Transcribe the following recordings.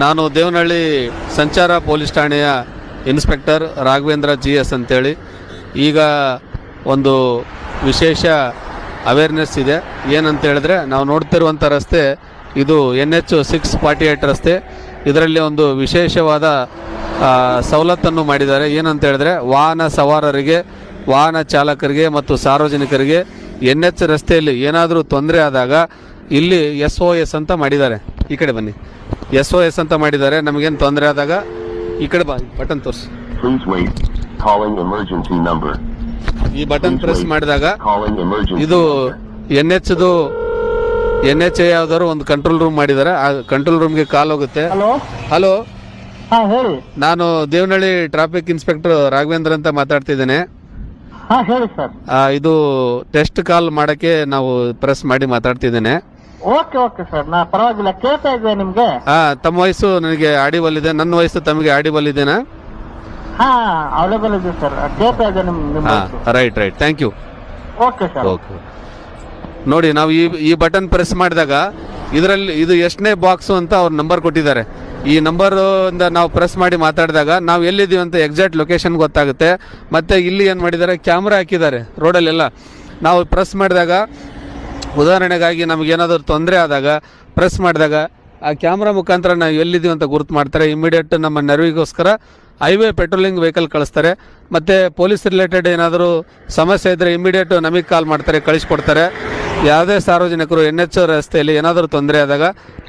ನಾನು ದೇವನಹಳ್ಳಿ ಸಂಚಾರ ಪೊಲೀಸ್ ಠಾಣೆಯ ಇನ್ಸ್ಪೆಕ್ಟರ್ ರಾಘವೇಂದ್ರ GS ಅಂತೇಳಿ. ಈಗ ಒಂದು ವಿಶೇಷ ಅವೇರ್ನೆಸ್ ಇದೆ. ಏನಂತ ಹೇಳಿದ್ರೆ, ನಾವು ನೋಡ್ತಿರುವಂಥ ರಸ್ತೆ ಇದು NH 648 ರಸ್ತೆ. ಇದರಲ್ಲಿ ಒಂದು ವಿಶೇಷವಾದ ಸವಲತ್ತನ್ನು ಮಾಡಿದ್ದಾರೆ. ಏನಂತ ಹೇಳಿದ್ರೆ, ವಾಹನ ಸವಾರರಿಗೆ, ವಾಹನ ಚಾಲಕರಿಗೆ ಮತ್ತು ಸಾರ್ವಜನಿಕರಿಗೆ NH ರಸ್ತೆಯಲ್ಲಿ ಏನಾದರೂ ತೊಂದರೆ ಆದಾಗ ಇಲ್ಲಿ SOS ಅಂತ ಮಾಡಿದ್ದಾರೆ. ಈ ಕಡೆ ಬನ್ನಿ, SOS ಅಂತ ಮಾಡಿದ್ದಾರೆ. ನಮಗೇನು ತೊಂದರೆ ಆದಾಗ ಈ ಕಡೆ ಬಾ, ಬಟನ್ ತೋರಿಸಿ. ಈ ಬಟನ್ ಪ್ರೆಸ್ ಮಾಡಿದಾಗ ಇದು NH ಯಾವ್ದಾದ್ರು ಒಂದು ಕಂಟ್ರೋಲ್ ರೂಮ್ ಮಾಡಿದ್ದಾರೆ. ಆ ಕಂಟ್ರೋಲ್ ರೂಮ್ಗೆ ಕಾಲ್ ಹೋಗುತ್ತೆ. ಹಲೋ, ಹೇಳಿ. ನಾನು ದೇವನಹಳ್ಳಿ ಟ್ರಾಫಿಕ್ ಇನ್ಸ್ಪೆಕ್ಟರ್ ರಾಘವೇಂದ್ರ ಅಂತ ಮಾತಾಡ್ತಿದ್ದೇನೆ. ಹೇಳಿ ಸರ್. ಇದು ಟೆಸ್ಟ್ ಕಾಲ್ ಮಾಡಕ್ಕೆ ನಾವು ಪ್ರೆಸ್ ಮಾಡಿ ಮಾತಾಡ್ತಿದ್ದೇನೆ. ಓಕೆ ಓಕೆ ಸರ್, ನಾ ಪರವಾಗಿಲ್ಲ, ಕೇಳ್ತಾ ಇದ್ದೆ ನಿಮ್ಗೆ. ತಮ್ಮ ವಯಸ್ಸು ನನಗೆ ಆಡಿಬಲ್ ಇದೆ, ನನ್ನ ವಯಸ್ಸು ತಮಗೆ ಆಡಿಬಲ್ ಇದೆನಾ? ಅವೈಲೇಬಲ್ ಇದೆ ಸರ್, ಕೇಳ್ತಾ ಇದ್ದೆ ನಿಮ್ಮ right, thank you. Okay sir. Okay, ನೋಡಿ, ನಾವು ಈ ಬಟನ್ ಪ್ರೆಸ್ ಮಾಡಿದಾಗ ಇದರಲ್ಲಿ ಇದು ಎಷ್ಟನೇ ಬಾಕ್ಸು ಅಂತ ಅವ್ರ ನಂಬರ್ ಕೊಟ್ಟಿದ್ದಾರೆ. ಈ ನಂಬರ್ ಇಂದ ನಾವು ಪ್ರೆಸ್ ಮಾಡಿ ಮಾತಾಡಿದಾಗ ನಾವು ಎಲ್ಲಿದ್ದೀವಿ ಅಂತ ಎಕ್ಸಾಕ್ಟ್ ಲೊಕೇಶನ್ ಗೊತ್ತಾಗುತ್ತೆ. ಮತ್ತು ಇಲ್ಲಿ ಏನು ಮಾಡಿದ್ದಾರೆ, ಕ್ಯಾಮ್ರಾ ಹಾಕಿದ್ದಾರೆ ರೋಡಲ್ಲೆಲ್ಲ. ನಾವು ಪ್ರೆಸ್ ಮಾಡಿದಾಗ, ಉದಾಹರಣೆಗಾಗಿ ನಮಗೇನಾದರೂ ತೊಂದರೆ ಆದಾಗ ಪ್ರೆಸ್ ಮಾಡಿದಾಗ ಆ ಕ್ಯಾಮ್ರಾ ಮುಖಾಂತರ ನಾವು ಎಲ್ಲಿದ್ದೀವಿ ಅಂತ ಗುರುತು ಮಾಡ್ತಾರೆ. ಇಮಿಡಿಯೇಟ್ ನಮ್ಮ ನೆರವಿಗೋಸ್ಕರ ಹೈವೇ ಪೆಟ್ರೋಲಿಂಗ್ ವೆಹಿಕಲ್ ಕಳಿಸ್ತಾರೆ. ಮತ್ತು ಪೊಲೀಸ್ ರಿಲೇಟೆಡ್ ಏನಾದರೂ ಸಮಸ್ಯೆ ಇದ್ದರೆ ಇಮಿಡಿಯೇಟ್ ನಮಗೆ ಕಾಲ್ ಮಾಡ್ತಾರೆ, ಕಳಿಸ್ಕೊಡ್ತಾರೆ. ಯಾವುದೇ ಸಾರ್ವಜನಿಕರು NH ರಸ್ತೆಯಲ್ಲಿ ಏನಾದರೂ ತೊಂದರೆ ಆದಾಗ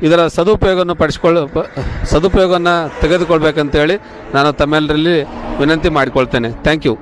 ಇದರ ಸದುಪಯೋಗವನ್ನು ತೆಗೆದುಕೊಳ್ಬೇಕಂತೇಳಿ ನಾನು ತಮ್ಮೆಲ್ಲರಲ್ಲಿ ವಿನಂತಿ ಮಾಡಿಕೊಳ್ತೇನೆ. Thank you.